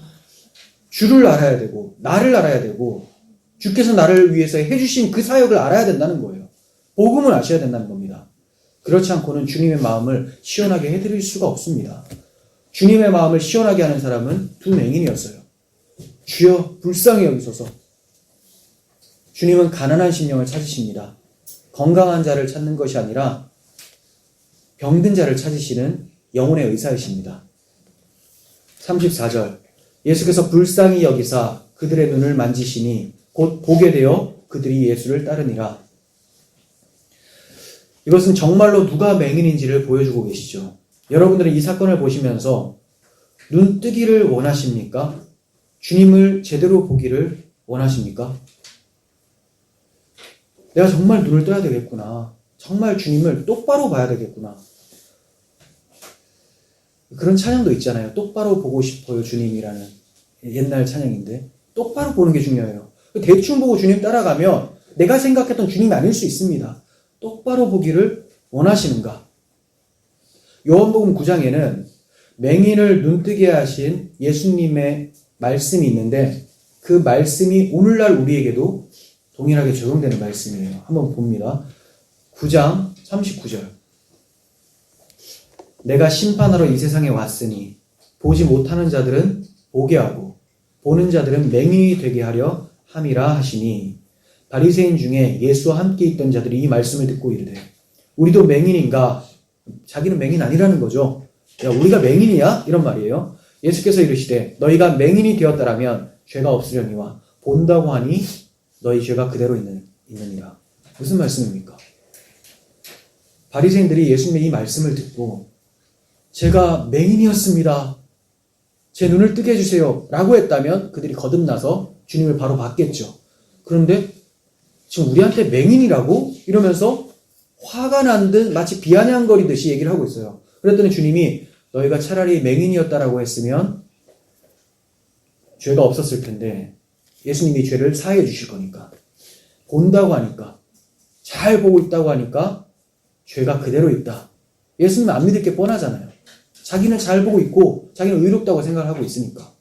주를 알아야 되고 나를 알아야 되고 주께서 나를 위해서 해주신 그 사역을 알아야 된다는 거예요. 복음을 아셔야 된다는 겁니다. 그렇지 않고는 주님의 마음을 시원하게 해드릴 수가 없습니다. 주님의 마음을 시원하게 하는 사람은 두 맹인이었어요. 주여 불쌍히 여기소서. 주님은 가난한 심령을 찾으십니다. 건강한 자를 찾는 것이 아니라 병든 자를 찾으시는 영혼의 의사이십니다. 34절 예수께서 불쌍히 여기사 그들의 눈을 만지시니 곧 보게 되어 그들이 예수를 따르니라. 이것은 정말로 누가 맹인인지를 보여주고 계시죠. 여러분들은 이 사건을 보시면서 눈 뜨기를 원하십니까? 주님을 제대로 보기를 원하십니까? 내가 정말 눈을 떠야 되겠구나. 정말 주님을 똑바로 봐야 되겠구나. 그런 찬양도 있잖아요. 똑바로 보고 싶어요 주님이라는 옛날 찬양인데 똑바로 보는 게 중요해요. 대충 보고 주님 따라가면 내가 생각했던 주님이 아닐 수 있습니다. 똑바로 보기를 원하시는가? 요한복음 9장에는 맹인을 눈뜨게 하신 예수님의 말씀이 있는데 그 말씀이 오늘날 우리에게도 동일하게 적용되는 말씀이에요. 한번 봅니다. 9장 39절 내가 심판하러 이 세상에 왔으니 보지 못하는 자들은 보게 하고 보는 자들은 맹인이 되게 하려 함이라 하시니 바리새인 중에 예수와 함께 있던 자들이 이 말씀을 듣고 이르되 우리도 맹인인가? 자기는 맹인 아니라는 거죠. 야, 우리가 맹인이야? 이런 말이에요. 예수께서 이르시되 너희가 맹인이 되었다라면 죄가 없으려니와 본다고 하니 너희 죄가 그대로 있느니라. 무슨 말씀입니까? 바리새인들이 예수님의 이 말씀을 듣고 제가 맹인이었습니다. 제 눈을 뜨게 해주세요 라고 했다면 그들이 거듭나서 주님을 바로 받겠죠. 그런데 지금 우리한테 맹인이라고? 이러면서 화가 난 듯 마치 비아냥거리듯이 얘기를 하고 있어요. 그랬더니 주님이 너희가 차라리 맹인이었다라고 했으면 죄가 없었을 텐데 예수님이 죄를 사하여 주실 거니까, 본다고 하니까, 잘 보고 있다고 하니까 죄가 그대로 있다. 예수님은 안 믿을 게 뻔하잖아요. 자기는 잘 보고 있고 자기는 의롭다고 생각을 하고 있으니까.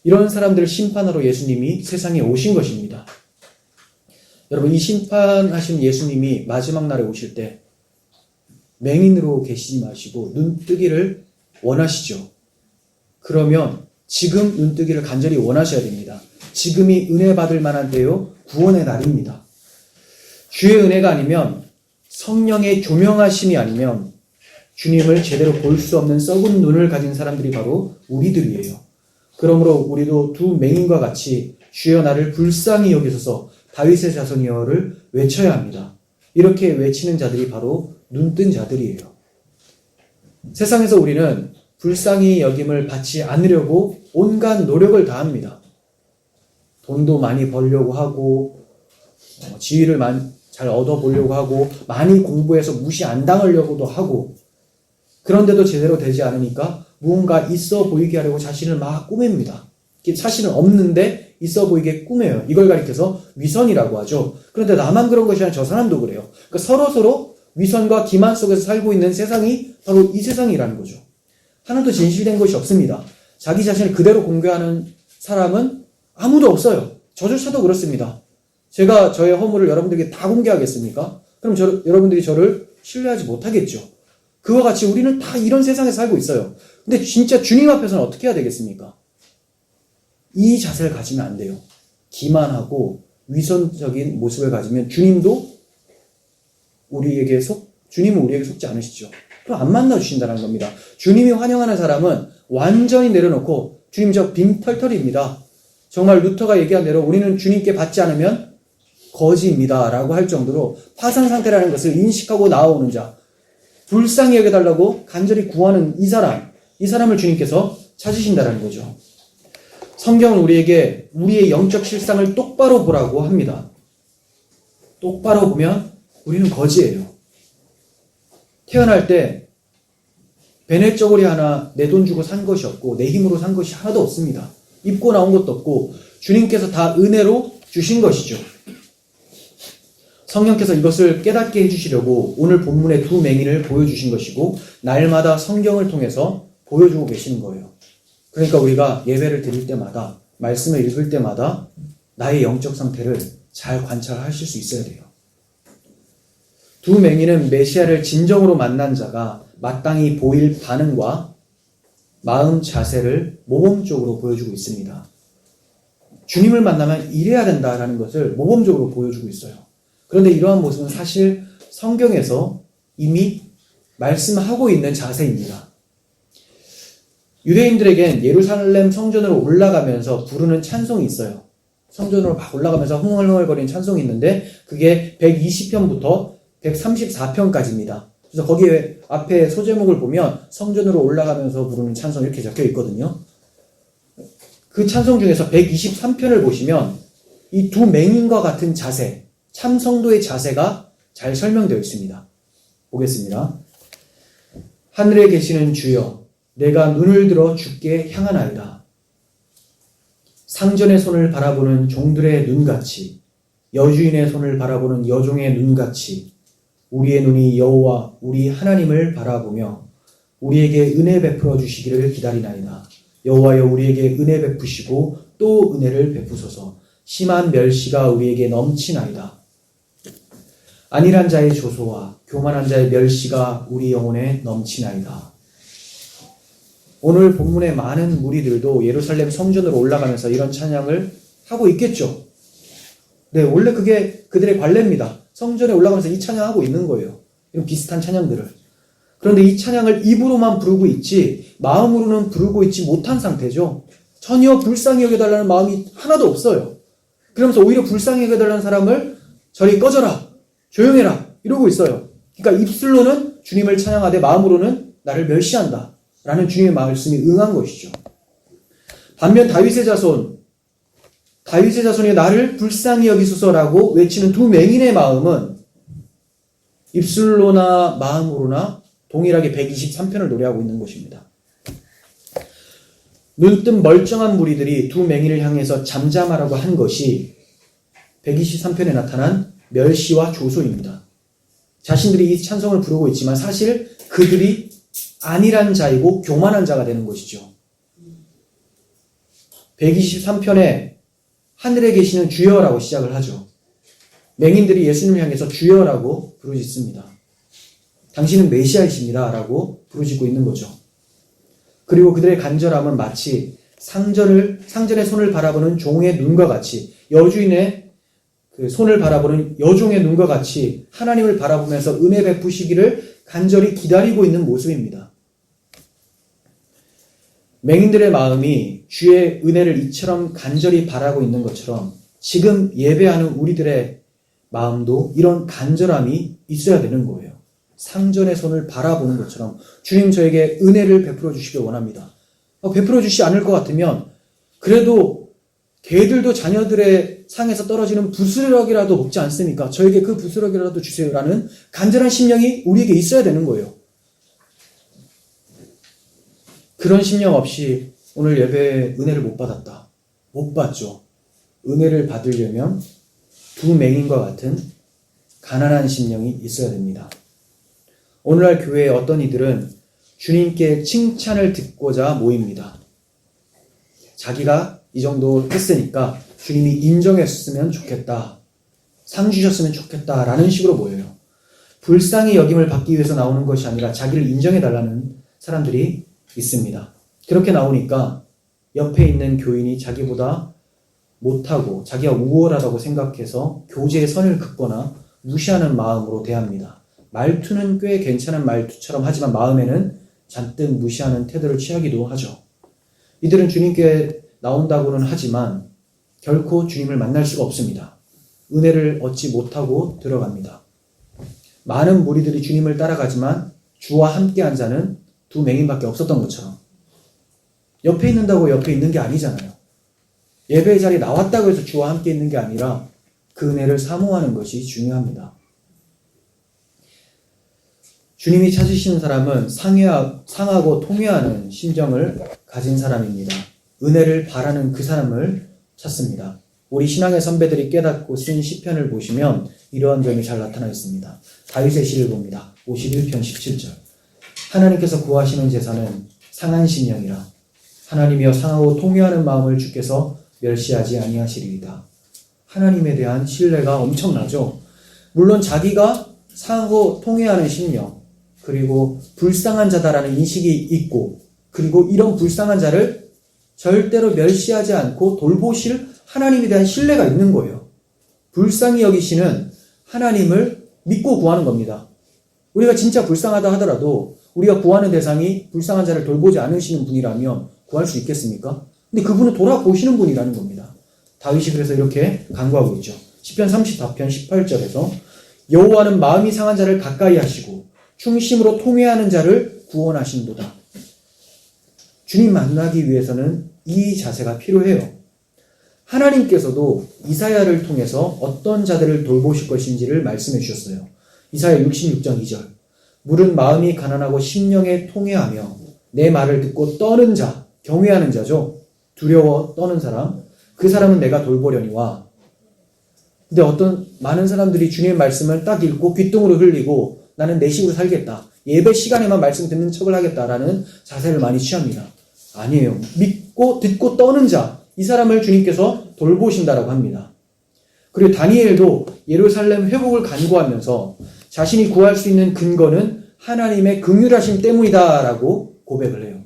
이런 사람들을 심판하러 예수님이 세상에 오신 것입니다. 여러분, 이 심판하신 예수님이 마지막 날에 오실 때 맹인으로 계시지 마시고 눈뜨기를 원하시죠. 그러면 지금 눈뜨기를 간절히 원하셔야 됩니다. 지금이 은혜 받을 만한 때요, 구원의 날입니다. 주의 은혜가 아니면, 성령의 조명하심이 아니면 주님을 제대로 볼 수 없는 썩은 눈을 가진 사람들이 바로 우리들이에요. 그러므로 우리도 두 맹인과 같이 주여 나를 불쌍히 여기소서 다윗의 자손이여를 외쳐야 합니다. 이렇게 외치는 자들이 바로 눈뜬 자들이에요. 세상에서 우리는 불쌍히 여김을 받지 않으려고 온갖 노력을 다합니다. 돈도 많이 벌려고 하고, 지위를 잘 얻어보려고 하고, 많이 공부해서 무시 안 당하려고도 하고, 그런데도 제대로 되지 않으니까 무언가 있어 보이게 하려고 자신을 막 꾸밉니다. 사실은 없는데 있어 보이게 꾸며요. 이걸 가리켜서 위선이라고 하죠. 그런데 나만 그런 것이 아니라 저 사람도 그래요. 그러니까 서로 위선과 기만 속에서 살고 있는 세상이 바로 이 세상이라는 거죠. 하나도 진실된 것이 없습니다. 자기 자신을 그대로 공개하는 사람은 아무도 없어요. 저조차도 그렇습니다. 제가 저의 허물을 여러분들에게 다 공개하겠습니까? 그럼 여러분들이 저를 신뢰하지 못하겠죠. 그와 같이 우리는 다 이런 세상에 살고 있어요. 근데 진짜 주님 앞에서는 어떻게 해야 되겠습니까? 이 자세를 가지면 안 돼요. 기만하고 위선적인 모습을 가지면 주님은 우리에게 속지 않으시죠. 또 안 만나주신다는 겁니다. 주님이 환영하는 사람은 완전히 내려놓고, 주님 저 빈털털입니다. 정말 루터가 얘기한 대로 우리는 주님께 받지 않으면 거지입니다 라고 할 정도로 파산 상태라는 것을 인식하고 나아오는 자, 불쌍히 여겨달라고 간절히 구하는 이 사람을 주님께서 찾으신다는 거죠. 성경은 우리에게 우리의 영적 실상을 똑바로 보라고 합니다. 똑바로 보면 우리는 거지예요. 태어날 때 베네 저고리 하나 내 돈 주고 산 것이 없고 내 힘으로 산 것이 하나도 없습니다. 입고 나온 것도 없고 주님께서 다 은혜로 주신 것이죠. 성령께서 이것을 깨닫게 해주시려고 오늘 본문의 두 맹인을 보여주신 것이고, 날마다 성경을 통해서 보여주고 계시는 거예요. 그러니까 우리가 예배를 드릴 때마다, 말씀을 읽을 때마다 나의 영적 상태를 잘 관찰하실 수 있어야 돼요. 두 맹인은 메시아를 진정으로 만난 자가 마땅히 보일 반응과 마음 자세를 모범적으로 보여주고 있습니다. 주님을 만나면 이래야 된다라는 것을 모범적으로 보여주고 있어요. 그런데 이러한 모습은 사실 성경에서 이미 말씀하고 있는 자세입니다. 유대인들에겐 예루살렘 성전으로 올라가면서 부르는 찬송이 있어요. 성전으로 막 올라가면서 흥얼흥얼거리는 찬송이 있는데 그게 120편부터 134편까지입니다. 그래서 거기에 앞에 소제목을 보면 성전으로 올라가면서 부르는 찬송 이렇게 적혀 있거든요. 그 찬송 중에서 123편을 보시면 이 두 맹인과 같은 자세, 참성도의 자세가 잘 설명되어 있습니다. 보겠습니다. 하늘에 계시는 주여, 내가 눈을 들어 주께 향하나이다. 상전의 손을 바라보는 종들의 눈같이, 여주인의 손을 바라보는 여종의 눈같이 우리의 눈이 여호와 우리 하나님을 바라보며 우리에게 은혜 베풀어 주시기를 기다리나이다. 여호와여, 우리에게 은혜 베푸시고 또 은혜를 베푸소서. 심한 멸시가 우리에게 넘치나이다. 안일한 자의 조소와 교만한 자의 멸시가 우리 영혼에 넘치나이다. 오늘 본문의 많은 무리들도 예루살렘 성전으로 올라가면서 이런 찬양을 하고 있겠죠. 네, 원래 그게 그들의 관례입니다. 성전에 올라가면서 이 찬양하고 있는 거예요. 이런 비슷한 찬양들을. 그런데 이 찬양을 입으로만 부르고 있지 마음으로는 부르고 있지 못한 상태죠. 전혀 불쌍히 여겨달라는 마음이 하나도 없어요. 그러면서 오히려 불쌍히 여겨달라는 사람을 저리 꺼져라, 조용해라 이러고 있어요. 그러니까 입술로는 주님을 찬양하되 마음으로는 나를 멸시한다 라는 주님의 말씀이 응한 것이죠. 반면 다윗의 자손이 나를 불쌍히 여기소서라고 외치는 두 맹인의 마음은 입술로나 마음으로나 동일하게 123편을 노래하고 있는 것입니다. 눈뜬 멀쩡한 무리들이 두 맹인을 향해서 잠잠하라고 한 것이 123편에 나타난 멸시와 조소입니다. 자신들이 이 찬송을 부르고 있지만 사실 그들이 아니란 자이고 교만한 자가 되는 것이죠. 123편에 하늘에 계시는 주여라고 시작을 하죠. 맹인들이 예수님을 향해서 주여라고 부르짖습니다. 당신은 메시아이십니다 라고 부르짖고 있는 거죠. 그리고 그들의 간절함은 마치 상전의 손을 바라보는 종의 눈과 같이, 여주인의 그 손을 바라보는 여종의 눈과 같이 하나님을 바라보면서 은혜 베푸시기를 간절히 기다리고 있는 모습입니다. 맹인들의 마음이 주의 은혜를 이처럼 간절히 바라고 있는 것처럼 지금 예배하는 우리들의 마음도 이런 간절함이 있어야 되는 거예요. 상전의 손을 바라보는 것처럼 주님 저에게 은혜를 베풀어 주시길 원합니다. 베풀어 주시지 않을 것 같으면 그래도 개들도 자녀들의 상에서 떨어지는 부스러기라도 먹지 않습니까? 저에게 그 부스러기라도 주세요라는 간절한 심령이 우리에게 있어야 되는 거예요. 그런 심령 없이 오늘 예배에 은혜를 못 받았다. 못 받죠. 은혜를 받으려면 두 맹인과 같은 가난한 심령이 있어야 됩니다. 오늘날 교회에 어떤 이들은 주님께 칭찬을 듣고자 모입니다. 자기가 이 정도 했으니까 주님이 인정했으면 좋겠다. 상 주셨으면 좋겠다. 라는 식으로 모여요. 불쌍히 여김을 받기 위해서 나오는 것이 아니라 자기를 인정해달라는 사람들이 있습니다. 그렇게 나오니까 옆에 있는 교인이 자기보다 못하고 자기가 우월하다고 생각해서 교제의 선을 긋거나 무시하는 마음으로 대합니다. 말투는 꽤 괜찮은 말투처럼 하지만 마음에는 잔뜩 무시하는 태도를 취하기도 하죠. 이들은 주님께 나온다고는 하지만 결코 주님을 만날 수가 없습니다. 은혜를 얻지 못하고 들어갑니다. 많은 무리들이 주님을 따라가지만 주와 함께한 자는 두 맹인밖에 없었던 것처럼 옆에 있는다고 옆에 있는 게 아니잖아요. 예배의 자리에 나왔다고 해서 주와 함께 있는 게 아니라 그 은혜를 사모하는 것이 중요합니다. 주님이 찾으시는 사람은 상하고 통회하는 심정을 가진 사람입니다. 은혜를 바라는 그 사람을 찾습니다. 우리 신앙의 선배들이 깨닫고 쓴 시편을 보시면 이러한 점이 잘 나타나 있습니다. 다윗의 시를 봅니다. 51편 17절. 하나님께서 구하시는 제사는 상한 심령이라. 하나님이여 상하고 통회하는 마음을 주께서 멸시하지 아니하시리이다. 하나님에 대한 신뢰가 엄청나죠. 물론 자기가 상하고 통회하는 심령, 그리고 불쌍한 자다라는 인식이 있고, 그리고 이런 불쌍한 자를 절대로 멸시하지 않고 돌보실 하나님에 대한 신뢰가 있는 거예요. 불쌍히 여기시는 하나님을 믿고 구하는 겁니다. 우리가 진짜 불쌍하다 하더라도 우리가 구하는 대상이 불쌍한 자를 돌보지 않으시는 분이라면 구할 수 있겠습니까? 근데 그분은 돌아보시는 분이라는 겁니다. 다윗이 그래서 이렇게 간구하고 있죠. 시편 34편 18절에서 여호와는 마음이 상한 자를 가까이 하시고 충심으로 통회하는 자를 구원하신도다. 주님 만나기 위해서는 이 자세가 필요해요. 하나님께서도 이사야를 통해서 어떤 자들을 돌보실 것인지를 말씀해 주셨어요. 이사야 66장 2절. 물은 마음이 가난하고 심령에 통회하며 내 말을 듣고 떠는 자, 경외하는 자죠. 두려워 떠는 사람, 그 사람은 내가 돌보려니와. 근데 어떤 많은 사람들이 주님의 말씀을 딱 읽고 귓등으로 흘리고 나는 내 식으로 살겠다. 예배 시간에만 말씀 듣는 척을 하겠다라는 자세를 많이 취합니다. 아니에요. 믿고 듣고 떠는 자, 이 사람을 주님께서 돌보신다라고 합니다. 그리고 다니엘도 예루살렘 회복을 간구하면서 자신이 구할 수 있는 근거는 하나님의 긍휼하심 때문이다라고 고백을 해요.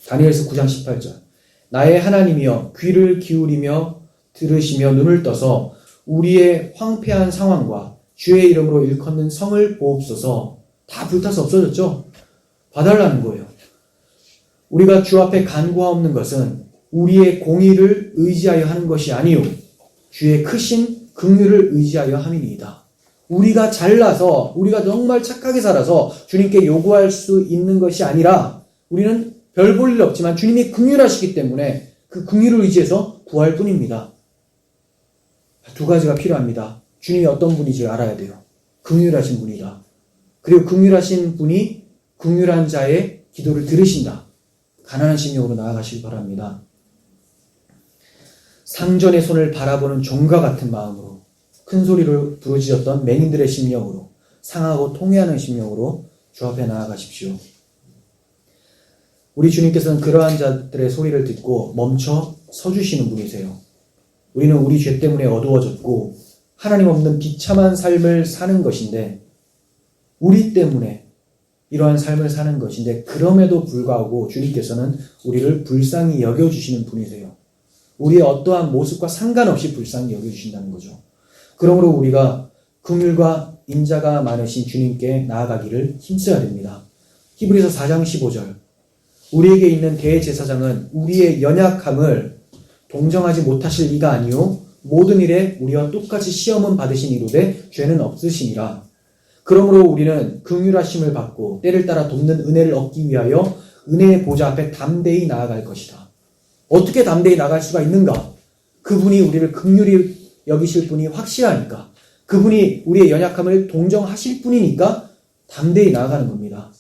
다니엘서 9장 18절. 나의 하나님이여 귀를 기울이며 들으시며 눈을 떠서 우리의 황폐한 상황과 주의 이름으로 일컫는 성을 보옵소서. 다 불타서 없어졌죠? 봐달라는 거예요. 우리가 주 앞에 간구하옵는 것은 우리의 공의를 의지하여 하는 것이 아니요 주의 크신 긍휼을 의지하여 함이니이다. 우리가 잘나서 우리가 정말 착하게 살아서 주님께 요구할 수 있는 것이 아니라 우리는 별 볼 일 없지만 주님이 긍휼하시기 때문에 그 긍휼을 의지해서 구할 뿐입니다. 두 가지가 필요합니다. 주님이 어떤 분인지 알아야 돼요. 긍휼하신 분이다. 그리고 긍휼하신 분이 긍휼한 자의 기도를 들으신다. 가난한 심령으로 나아가시기 바랍니다. 상전의 손을 바라보는 종과 같은 마음으로 큰 소리로 부르짖었던 맹인들의 심령으로 상하고 통회하는 심령으로 주 앞에 나아가십시오. 우리 주님께서는 그러한 자들의 소리를 듣고 멈춰 서주시는 분이세요. 우리는 우리 죄 때문에 어두워졌고 하나님 없는 비참한 삶을 사는 것인데 우리 때문에 이러한 삶을 사는 것인데 그럼에도 불구하고 주님께서는 우리를 불쌍히 여겨주시는 분이세요. 우리의 어떠한 모습과 상관없이 불쌍히 여겨주신다는 거죠. 그러므로 우리가 긍휼과 인자가 많으신 주님께 나아가기를 힘써야 됩니다. 히브리서 4장 15절 우리에게 있는 대제사장은 우리의 연약함을 동정하지 못하실 이가 아니요 모든 일에 우리와 똑같이 시험은 받으신 이로되 죄는 없으시니라. 그러므로 우리는 긍휼하심을 받고 때를 따라 돕는 은혜를 얻기 위하여 은혜의 보좌 앞에 담대히 나아갈 것이다. 어떻게 담대히 나갈 수가 있는가? 그분이 우리를 긍휼히 여기실 분이 확실하니까, 그분이 우리의 연약함을 동정하실 분이니까 담대히 나아가는 겁니다.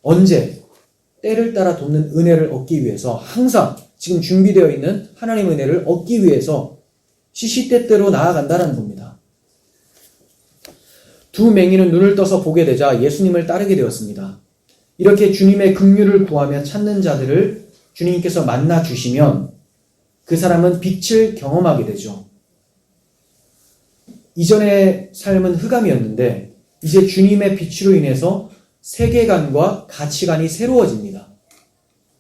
언제? 때를 따라 돕는 은혜를 얻기 위해서 항상 지금 준비되어 있는 하나님의 은혜를 얻기 위해서 시시때때로 나아간다는 겁니다. 두 맹인은 눈을 떠서 보게 되자 예수님을 따르게 되었습니다. 이렇게 주님의 긍휼을 구하며 찾는 자들을 주님께서 만나 주시면 그 사람은 빛을 경험하게 되죠. 이전의 삶은 흑암이었는데 이제 주님의 빛으로 인해서 세계관과 가치관이 새로워집니다.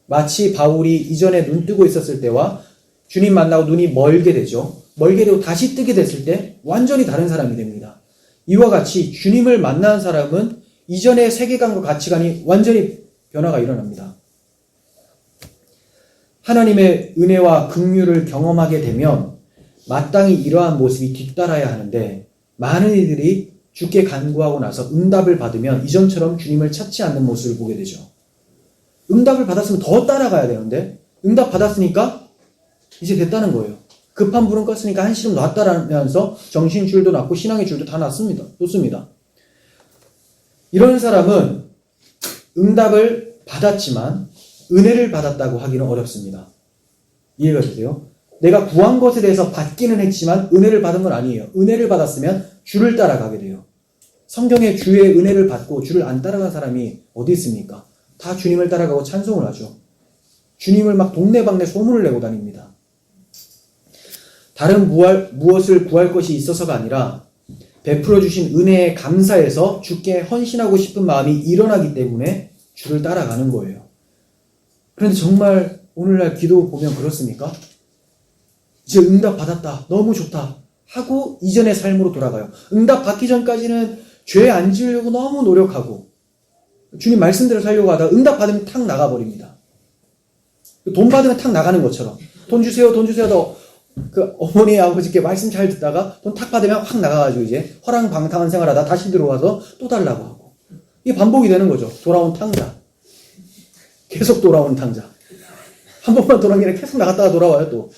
마치 바울이 이전에 눈 뜨고 있었을 때와 주님 만나고 눈이 멀게 되죠. 멀게 되고 다시 뜨게 됐을 때 완전히 다른 사람이 됩니다. 이와 같이 주님을 만난 사람은 이전의 세계관과 가치관이 완전히 변화가 일어납니다. 하나님의 은혜와 긍휼을 경험하게 되면 마땅히 이러한 모습이 뒤따라야 하는데 많은 이들이 주께 간구하고 나서 응답을 받으면 이전처럼 주님을 찾지 않는 모습을 보게 되죠. 응답을 받았으면 더 따라가야 되는데 응답 받았으니까 이제 됐다는 거예요. 급한 불은 껐으니까 한시름 놨다라면서 정신줄도 놨고 신앙의 줄도 다 놓습니다. 이런 사람은 응답을 받았지만 은혜를 받았다고 하기는 어렵습니다. 이해가 되세요? 내가 구한 것에 대해서 받기는 했지만 은혜를 받은 건 아니에요. 은혜를 받았으면 주를 따라가게 돼요. 성경에 주의 은혜를 받고 주를 안 따라간 사람이 어디 있습니까? 다 주님을 따라가고 찬송을 하죠. 주님을 막 동네방네 소문을 내고 다닙니다. 다른 무엇을 구할 것이 있어서가 아니라 베풀어 주신 은혜에 감사해서 주께 헌신하고 싶은 마음이 일어나기 때문에 주를 따라가는 거예요. 그런데 정말 오늘날 기도 보면 그렇습니까? 이제 응답 받았다. 너무 좋다. 하고 이전의 삶으로 돌아가요. 응답 받기 전까지는 죄 안 지으려고 너무 노력하고 주님 말씀대로 살려고 하다가 응답 받으면 탁 나가버립니다. 돈 받으면 탁 나가는 것처럼 돈 주세요. 그 어머니 아버지께 말씀 잘 듣다가 돈 탁 받으면 확 나가가지고 이제 허랑방탕한 생활하다 다시 들어와서 또 달라고 하고 이게 반복이 되는 거죠. 돌아온 탕자. 계속 돌아오는 탕자. 한 번만 돌아온 게 아니라 계속 나갔다가 돌아와요 또.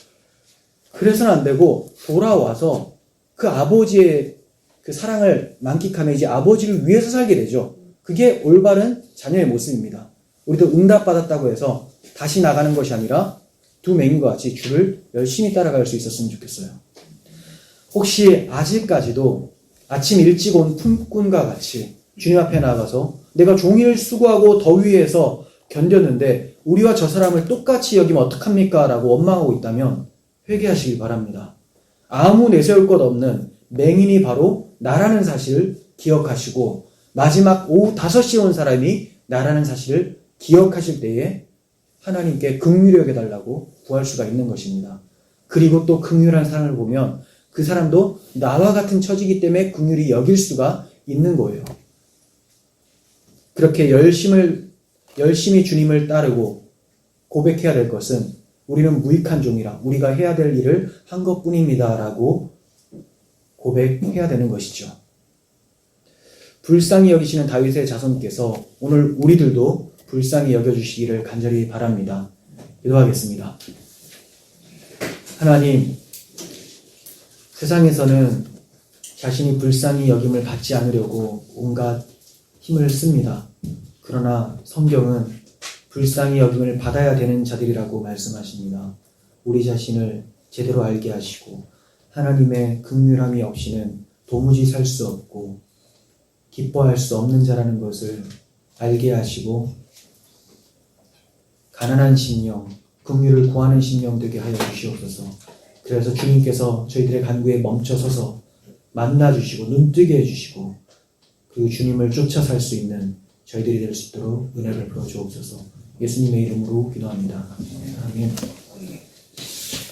그래서는 안 되고 돌아와서 그 아버지의 그 사랑을 만끽하며 이제 아버지를 위해서 살게 되죠. 그게 올바른 자녀의 모습입니다. 우리도 응답받았다고 해서 다시 나가는 것이 아니라 두 맹인과 같이 주를 열심히 따라갈 수 있었으면 좋겠어요. 혹시 아직까지도 아침 일찍 온 품꾼과 같이 주님 앞에 나가서 내가 종일 수고하고 더위에서 견뎠는데 우리와 저 사람을 똑같이 여기면 어떡합니까? 라고 원망하고 있다면 회개하시길 바랍니다. 아무 내세울 것 없는 맹인이 바로 나라는 사실을 기억하시고 마지막 오후 5시에 온 사람이 나라는 사실을 기억하실 때에 하나님께 긍휼히 여겨달라고 구할 수가 있는 것입니다. 그리고 또 긍휼한 사람을 보면 그 사람도 나와 같은 처지이기 때문에 긍휼히 여길 수가 있는 거예요. 그렇게 열심히 주님을 따르고 고백해야 될 것은 우리는 무익한 종이라 우리가 해야 될 일을 한 것뿐입니다 라고 고백해야 되는 것이죠. 불쌍히 여기시는 다윗의 자손께서 오늘 우리들도 불쌍히 여겨주시기를 간절히 바랍니다. 기도하겠습니다. 하나님, 세상에서는 자신이 불쌍히 여김을 받지 않으려고 온갖 힘을 씁니다. 그러나 성경은 불쌍히 여김을 받아야 되는 자들이라고 말씀하십니다. 우리 자신을 제대로 알게 하시고 하나님의 긍휼함이 없이는 도무지 살 수 없고 기뻐할 수 없는 자라는 것을 알게 하시고 가난한 심령, 긍휼을 구하는 심령 되게 하여 주시옵소서. 그래서 주님께서 저희들의 간구에 멈춰서서 만나주시고 눈뜨게 해주시고 그 주님을 쫓아 살 수 있는 저희들이 될 수 있도록 은혜를 풀어 주옵소서. 예수님의 이름으로 기도합니다. 아멘.